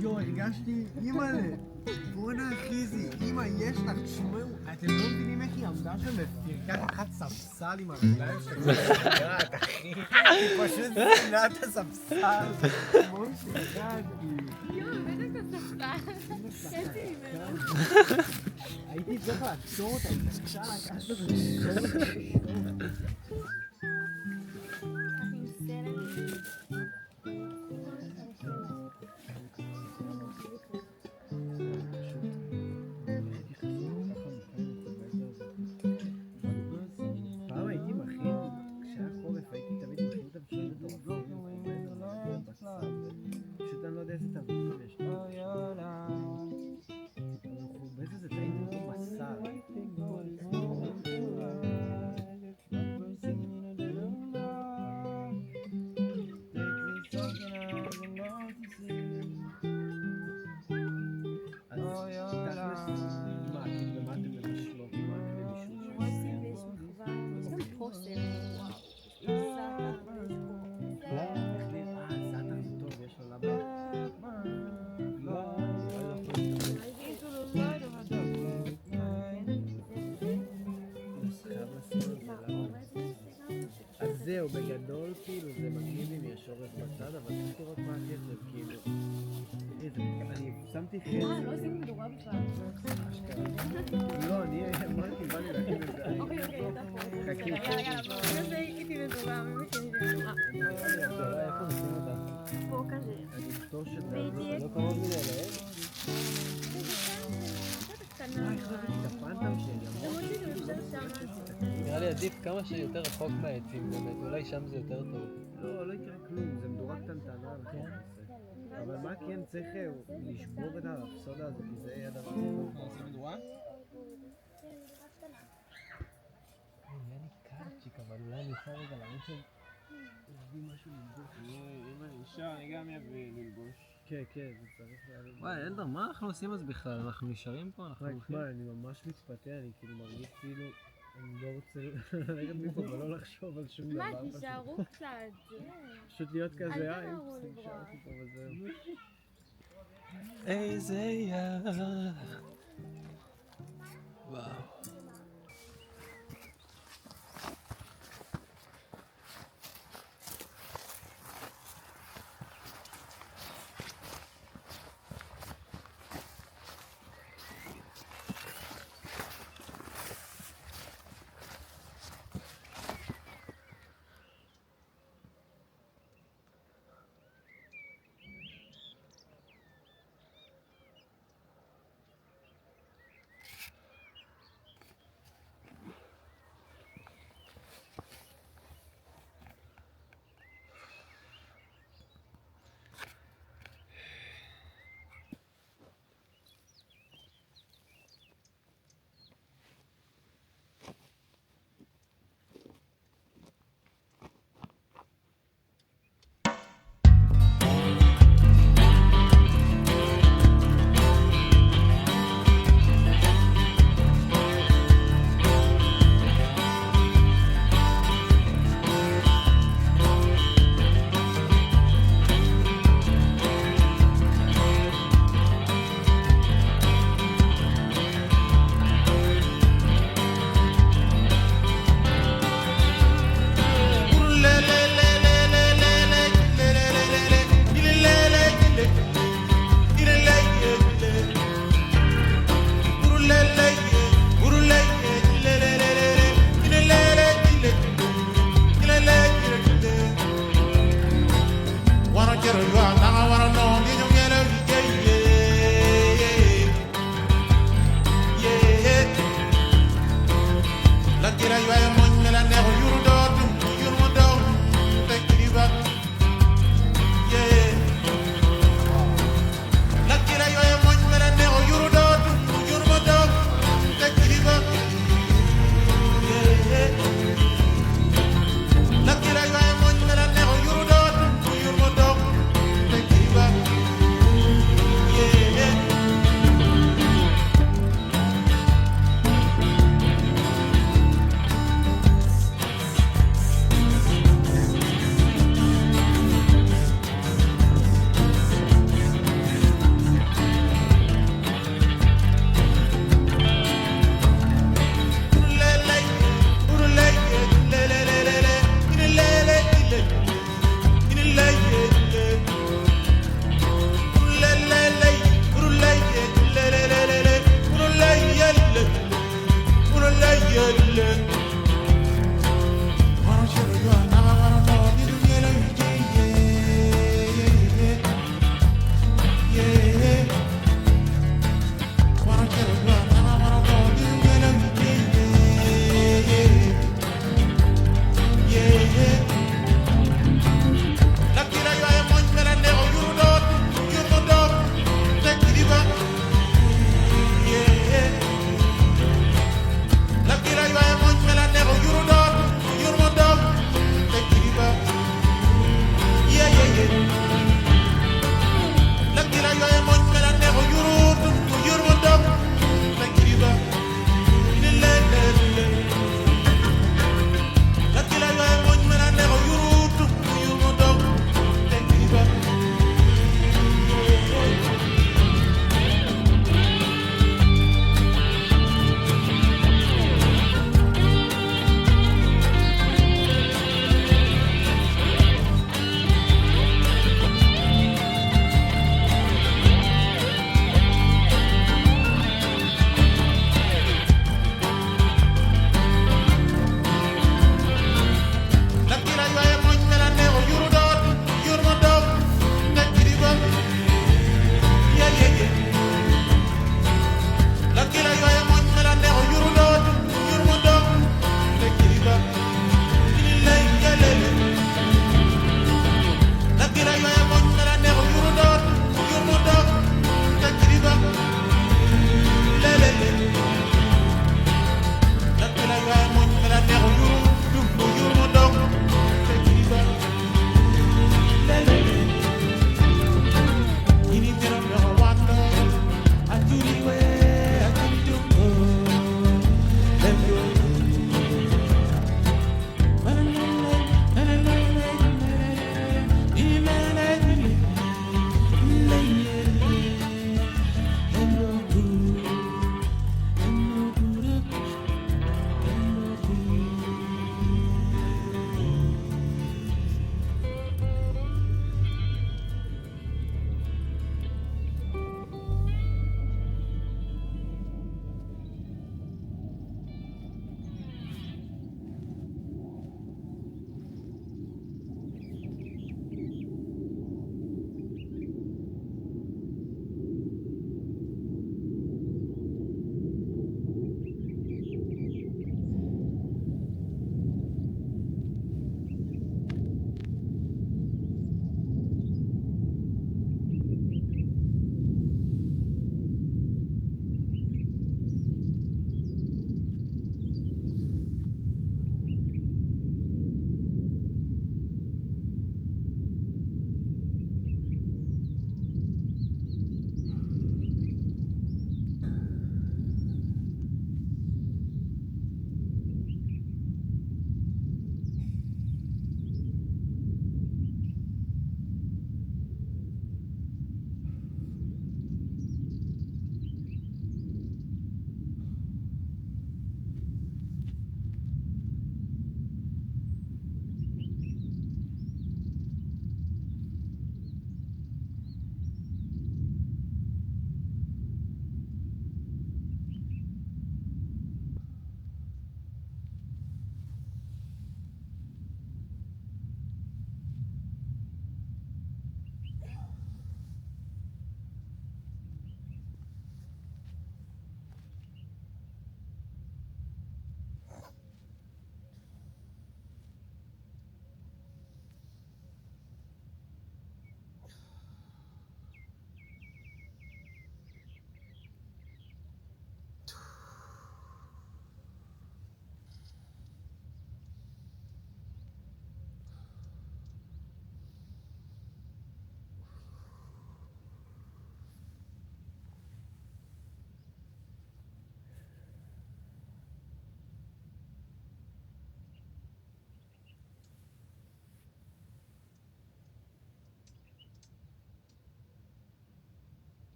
יו, הרגשתי, אימא'לה, בואנה אחי זה, אימא, יש לך, תשמעו, אתם לא מבינים איך היא עמדה שם בפרקה אחת ספסל עם הרגליים שלה, אחי, היא פשוט זינה את הספסל, כמו שהגעתי. יואו, בטח את הספסל, קטי ממנו. הייתי צריך לעצור אותה, היא קשה לקחת את זה. פעם הייתי מכין, כשהיה חורף הייתי תמיד מכין את הבשלים מטורפים, פשוט אני לא יודע איזה תבלינים יש לי. חורבז זה טעים כמו בשר. זהו, בגדול כאילו זה מגניב אם יש אורז בצד, אבל צריך לראות מה הקצב, כאילו. אני שמתי חצי. לא עושים מדורה בכלל. לא, אני אמרתי, בא לי להכין את זה. אוקיי, אתה פה. חכי. יאללה, בואו נעשה איתי מדורה, מי מכין לי מדורה. איפה נשים אותה? פה כזה. אני אכתוב שזה לא קרוב לי עליהם. קטנה. את הפנטם שלי. למרות שזה יותר שם. נראה לי עדיף כמה שיותר רחוק מהעצים באמת, אולי שם זה יותר טוב. לא יקרה כלום, זה מדורה קטנטנה. אבל מה כן צריך לשבור את הרפסודה הזאת, כי זה יהיה הדבר הכי טוב. עושים מדורה? נהיה לי קרצ'יק, אבל אולי אני אוכל רגע ללכת להביא משהו ללבוש. אם אני אישה, אני גם אביא ללבוש. כן, זה צריך להביא. וואי, אלדר, מה אנחנו עושים אז בכלל? אנחנו נשארים פה? אנחנו הולכים? מה, אני ממש מתפתה, אני כאילו מרגיש כאילו, אני לא רוצה ללכת מפה ולא לחשוב על שום דבר. מה, תישארו קצת. פשוט להיות כזה, אל תמהרו לברוח. נשארתי פה וזהו. איזה יד. וואו.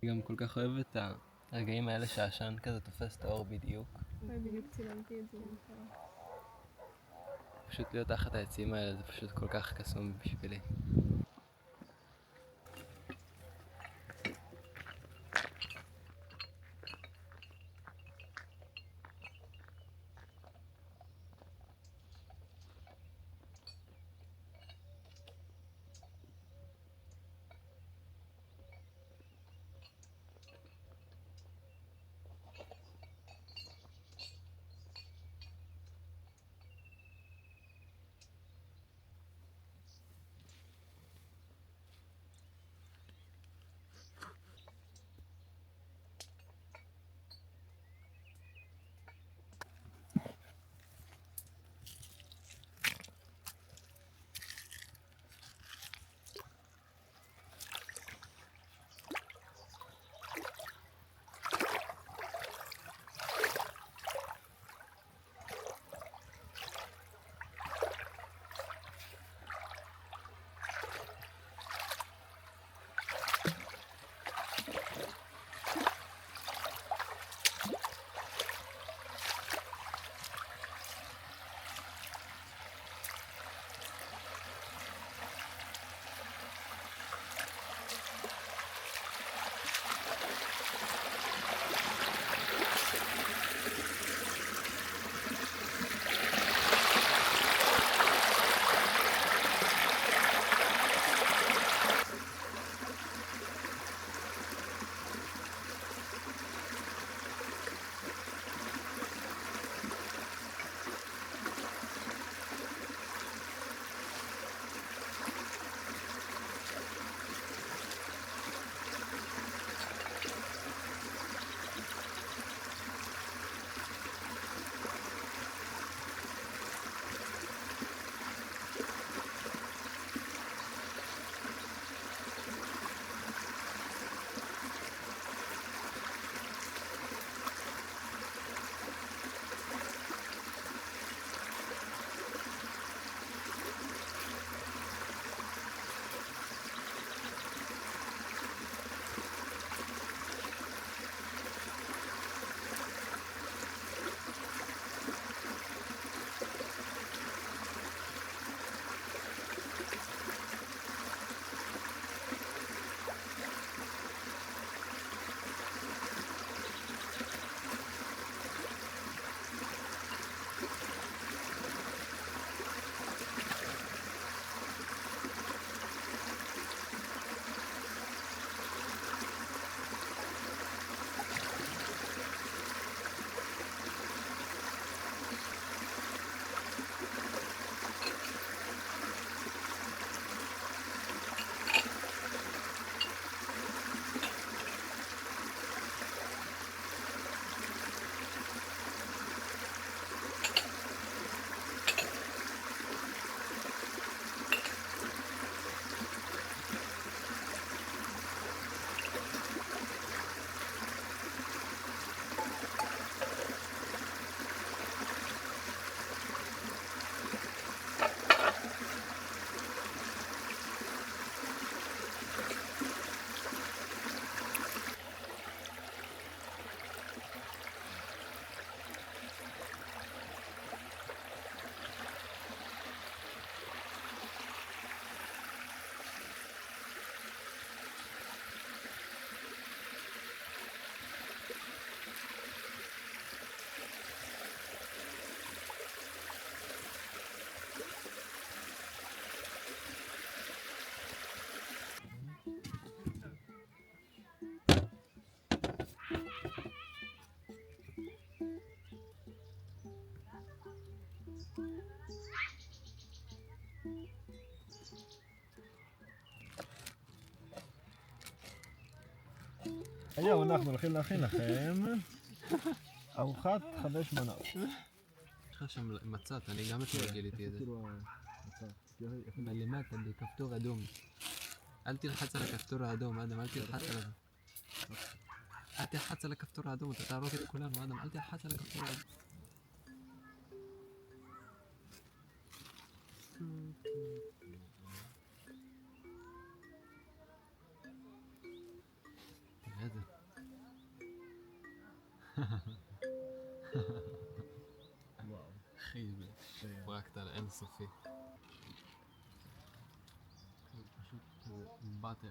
אני גם כל כך אוהב את הרגעים האלה שהעשן כזה תופס את האור בדיוק. בדיוק צילמתי את זה. פשוט להיות תחת העצים האלה זה פשוט כל כך קסום בשבילי. היום אנחנו הולכים להכין לכם ארוחת 5 מנות. יש לך שם מצות, אני גם אתמול גיליתי את זה. למטה בכפתור אדום. אל תלחץ על הכפתור האדום, אדם, אל תלחץ עליו. אל תלחץ על הכפתור האדום, אתה תהרוג את כולנו, אדם, אל תלחץ על הכפתור האדום. תראה את זה. הפרויקט האינסופי. פשוט באטרי.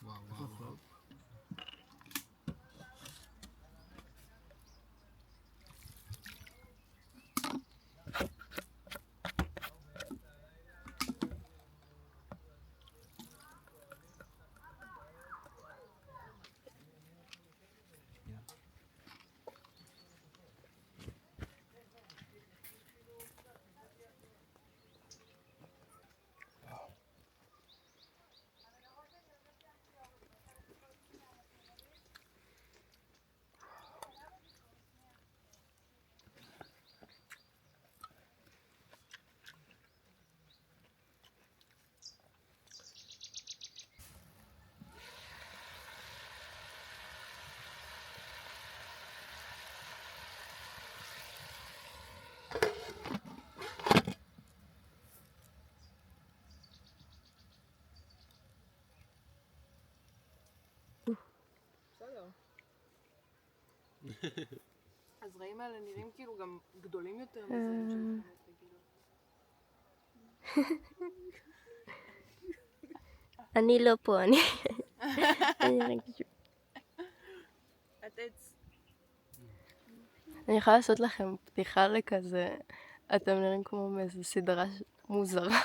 וואו וואו. בסדר. הזרעים האלה נראים כאילו גם גדולים יותר מזרעים של אני לא פה, אני אני יכולה לעשות לכם פתיחה לכזה, אתם נראים כמו מאיזו סדרה מוזרה.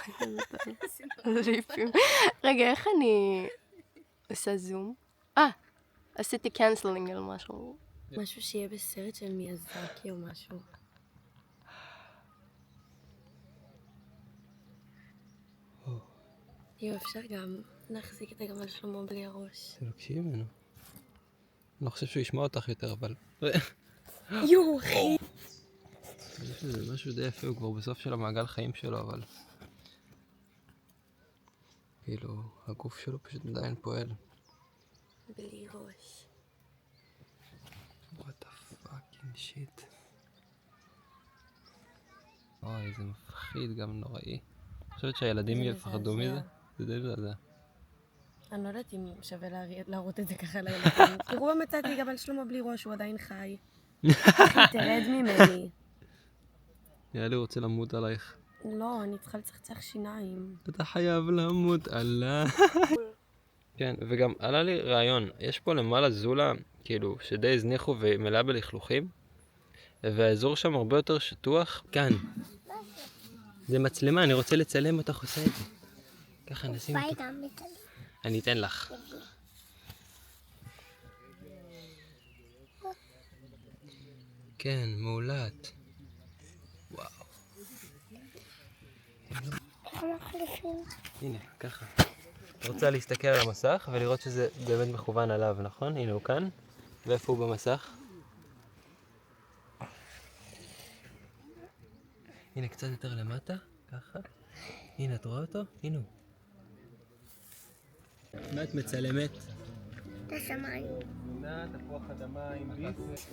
רגע, איך אני עושה זום? עשיתי קאנסלינג על משהו. משהו שיהיה בסרט של מיאזקי או משהו. יו, אפשר גם להחזיק את הגמל שלמה בלי הראש. תבקשי ממנו. אני לא חושב שהוא ישמע אותך יותר, אבל... יו, אחי! יש לזה משהו די יפה, הוא כבר בסוף של המעגל חיים שלו, אבל... כאילו, הגוף שלו פשוט עדיין פועל. בלי ראש. What the fucking shit. אוי, זה מפחיד גם נוראי. אני חושבת שהילדים יפחדו מזה. זה די מזעזע. אני לא יודעת אם שווה להראות את זה ככה לילדים. תראו, מצאתי גמל שלמה בלי ראש, הוא עדיין חי. אחי, תרד ממני. נראה לי רוצה למות עלייך. לא, אני צריכה לצחצח שיניים. אתה חייב למות עליי. כן, וגם עלה לי רעיון. יש פה למעלה זולה, כאילו, שדי הזניחו ומלאה בלכלוכים, והאזור שם הרבה יותר שטוח. כאן. זה מצלמה, אני רוצה לצלם אותך עושה את זה. ככה נשים אותו. אני אתן לך. כן, מעולת. וואו. הנה, ככה. את רוצה להסתכל על המסך ולראות שזה באמת מכוון עליו, נכון? הנה הוא כאן. ואיפה הוא במסך? הנה, קצת יותר למטה. ככה. הנה, את רואה אותו? הנה הוא. מה את מצלמת? את השמיים. תמונה, תפוח אדמה עם ביס.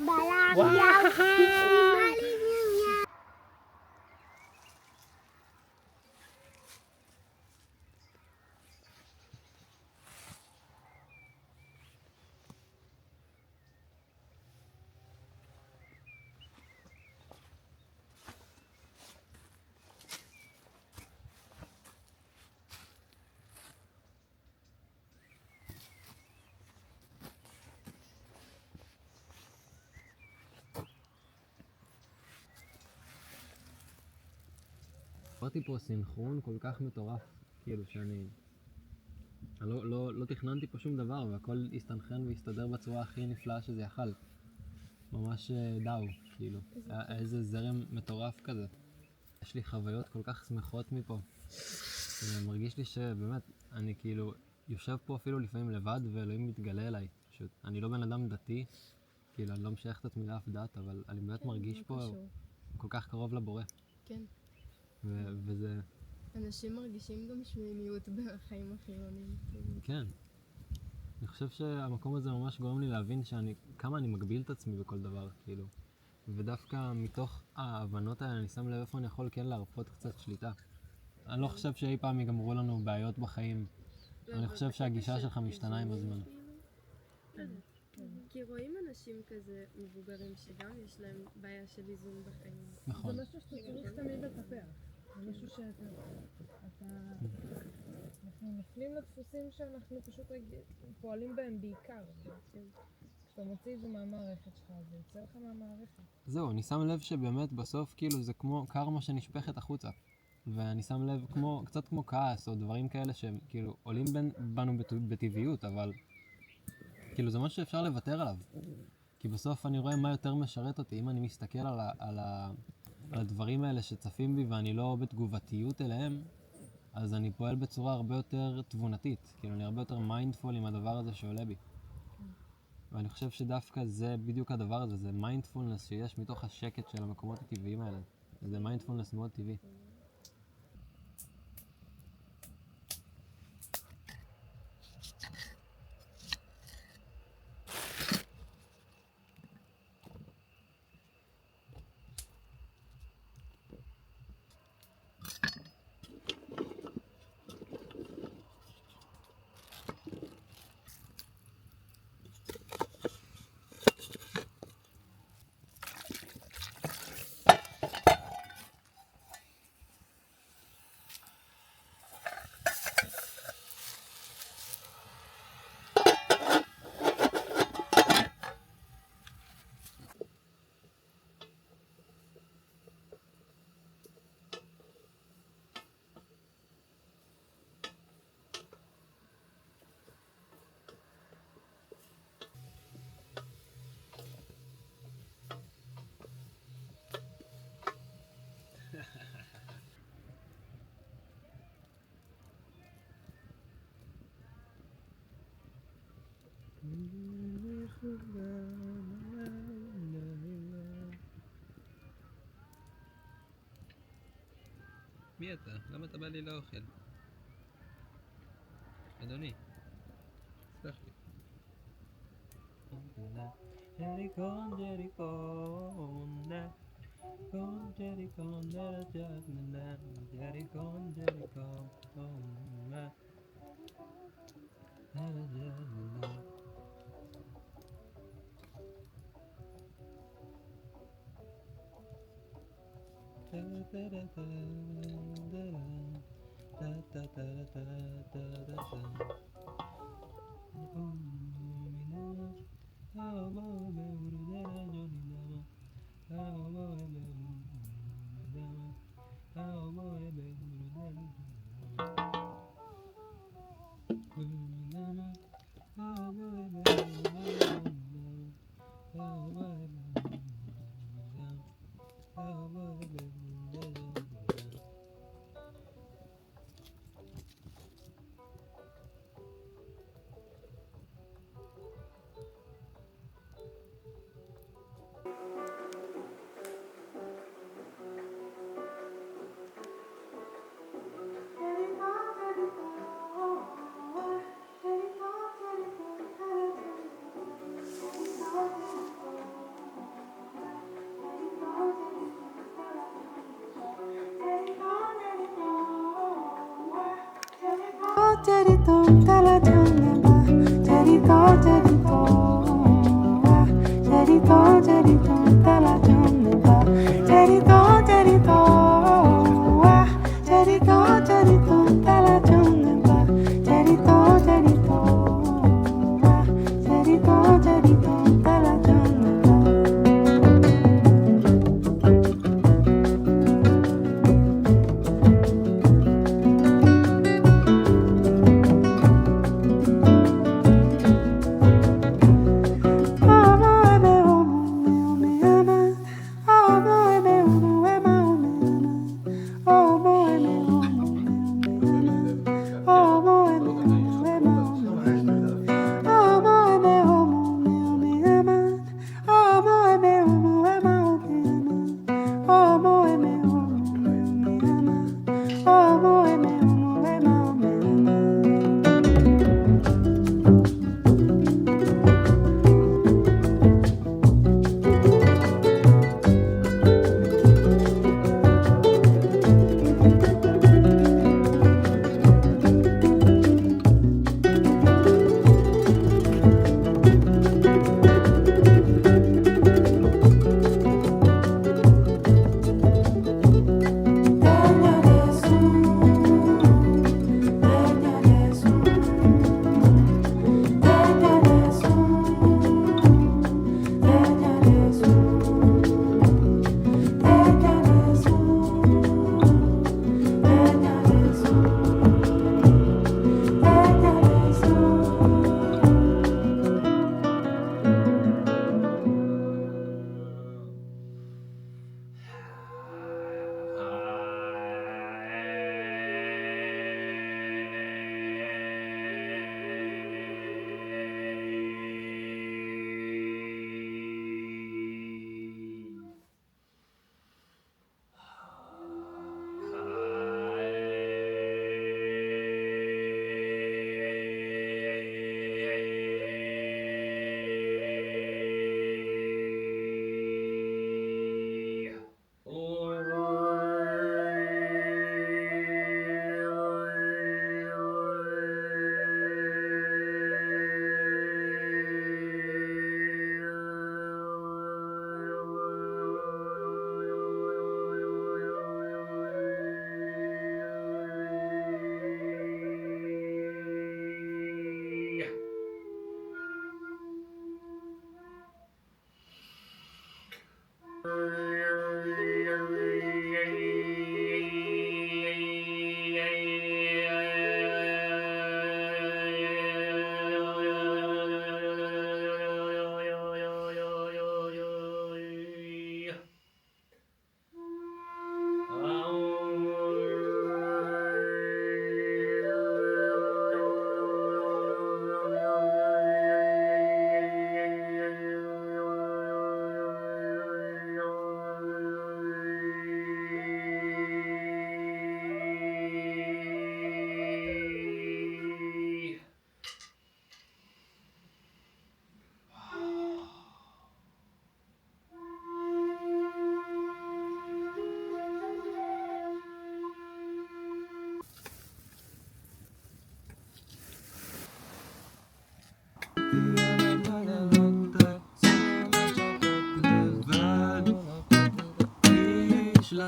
עברתי פה סינכרון כל כך מטורף, כאילו שאני... אני לא תכננתי פה שום דבר, והכל הסתנכרן והסתדר בצורה הכי נפלאה שזה יכל. ממש דאו, כאילו. איזה זרם מטורף כזה. יש לי חוויות כל כך שמחות מפה. מרגיש לי שבאמת, אני כאילו יושב פה אפילו לפעמים לבד, ואלוהים מתגלה אליי. פשוט, אני לא בן אדם דתי, כאילו אני לא משייך את עצמי לאף דת, אבל אני באמת מרגיש פה כל כך קרוב לבורא. כן. וזה... אנשים מרגישים גם שמימיות בחיים החילוניים. כן. אני חושב שהמקום הזה ממש גורם לי להבין כמה אני מגביל את עצמי בכל דבר, כאילו. ודווקא מתוך ההבנות האלה אני שם לב איפה אני יכול כן להרפות קצת שליטה. אני לא חושב שאי פעם ייגמרו לנו בעיות בחיים. אני חושב שהגישה שלך משתנה עם הזמן. כי רואים אנשים כזה מבוגרים שגם יש להם בעיה של איזון בחיים. נכון. זה משהו שאתה צריך תמיד לטפח. זה משהו שאתה... אנחנו נופלים לדפוסים שאנחנו פשוט פועלים בהם בעיקר. כשאתה מוציא את זה מהמערכת שלך, זה יוצא לך מהמערכת. זהו, אני שם לב שבאמת בסוף כאילו זה כמו קרמה שנשפכת החוצה. ואני שם לב קצת כמו כעס או דברים כאלה שהם כאילו עולים בנו בטבעיות, אבל כאילו זה משהו שאפשר לוותר עליו. כי בסוף אני רואה מה יותר משרת אותי. אם אני מסתכל על הדברים האלה שצפים בי ואני לא בתגובתיות אליהם, אז אני פועל בצורה הרבה יותר תבונתית. כאילו אני הרבה יותר מיינדפול עם הדבר הזה שעולה בי. ואני חושב שדווקא זה בדיוק הדבר הזה, זה מיינדפולנס שיש מתוך השקט של המקומות הטבעיים האלה. זה מיינדפולנס מאוד טבעי. מי אתה? למה אתה בא לי לאוכל? אדוני, סלח לי. ג'ריקון, ג'ריקון, ג'ריקון, ג'ריקון, ג'ריקון, ג'ריקון,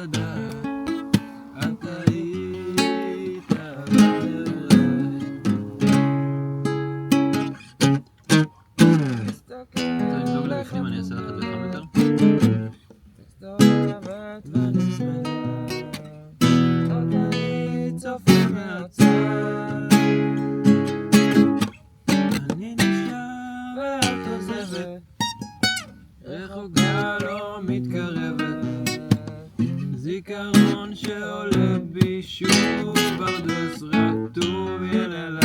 לדעת, את היית בדרך. רוצה לדאוג לבפנים, אני אעשה לך את זה חם יותר? מסתובבת ונסמדת, עוד אני צופה מהצד. אני נשאר ואת עוזבת, רחוקה לא מתקרבת, זיכרון שעולה בי שוב, פרדס רטוב יללה